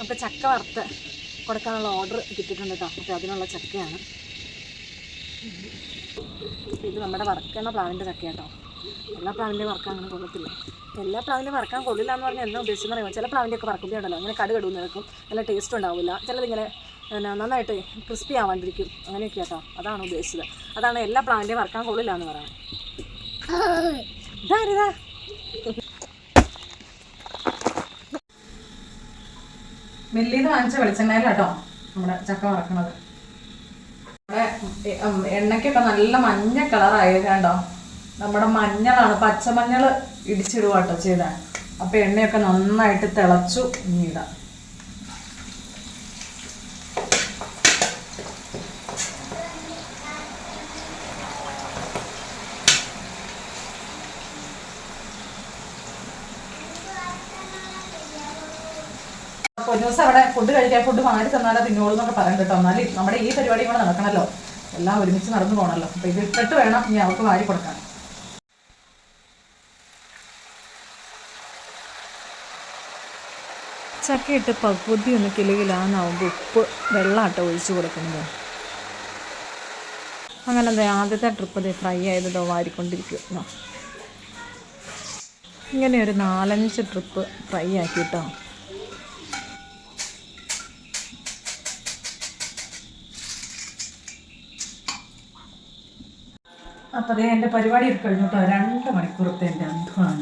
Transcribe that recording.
അപ്പോൾ ചക്ക വറുത്ത് കൊടുക്കാനുള്ള ഓർഡർ കിട്ടിയിട്ടുണ്ട് കേട്ടോ. അപ്പോൾ അതിനുള്ള ചക്കയാണ് ഇത്. നമ്മുടെ വറക്കുന്ന പ്ലാവിൻ്റെ ചക്ക കേട്ടോ. എല്ലാ പ്ലാവിൻ്റെയും വറക്കാൻ അങ്ങനെ കൊള്ളത്തില്ല. എല്ലാ പ്ലാവിൻ്റെയും വറക്കാൻ കൊള്ളില്ല എന്ന് പറഞ്ഞാൽ എന്താ ഉദ്ദേശിച്ചെന്ന് അറിയുമോ? ചില പ്ലാവിൻ്റെയൊക്കെ വറക്കുമ്പോഴുണ്ടല്ലോ അങ്ങനെ കടുകടുന്ന് നിൽക്കും, നല്ല ടേസ്റ്റ് ഉണ്ടാവില്ല. ചിലതിങ്ങനെ നന്നായിട്ട് ക്രിസ്പി ആവാണ്ടിരിക്കും, അങ്ങനെയൊക്കെ കേട്ടോ. അതാണ് ഉദ്ദേശിച്ചത്. അതാണ് എല്ലാ പ്ലാവിൻ്റെയും വറക്കാൻ കൊള്ളില്ല എന്ന് പറയുന്നത്. ഇതാ മില്ലിന്ന് വാങ്ങിച്ച വെളിച്ചെണ്ണയിലാട്ടോ നമ്മുടെ ചക്ക വറക്കണത്. നമ്മുടെ എണ്ണയ്ക്കൊക്കെ നല്ല മഞ്ഞ കളറായത് കണ്ടോ. നമ്മുടെ മഞ്ഞളാണ്, പച്ചമഞ്ഞൾ ഇടിച്ചിടുക കേട്ടോ ചെയ്താൽ. അപ്പോൾ എണ്ണയൊക്കെ നന്നായിട്ട് തിളച്ചു. ഇനി ഇടാം. അപ്പോൾ ഒരു ദിവസം അവിടെ ഫുഡ് കഴിക്കാൻ ഫുഡ് മാറി തന്നാലോ തിന്നോളൂ എന്നൊക്കെ പറയാൻ കേട്ടോ. എന്നാലും നമ്മുടെ ഈ പരിപാടി കൂടെ നടക്കണമല്ലോ, എല്ലാം ഒരുമിച്ച് നടന്നു പോകണമല്ലോ. അപ്പോൾ ഇത് ഇട്ടിട്ട് വേണം ഇനി അവർക്ക് വാരി കൊടുക്കാൻ. ചക്കയിട്ട് പകുതി ഒന്ന് കിലുകിലാന്നാവുമ്പോൾ ഉപ്പ് വെള്ളമാട്ടോ ഒഴിച്ച് കൊടുക്കുന്നത്. അങ്ങനെ എന്താ ആദ്യത്തെ ട്രിപ്പ് ഫ്രൈ ആയതോ വാരിക്കൊണ്ടിരിക്കും. ഇങ്ങനെ ഒരു 4-5 ട്രിപ്പ് ഫ്രൈ ആക്കിയിട്ടോ. അപ്പോൾ അതേ എൻ്റെ പരിപാടി കഴിഞ്ഞു കേട്ടോ. 2 മണിക്കൂറത്തെ എൻ്റെ അധ്വാനം.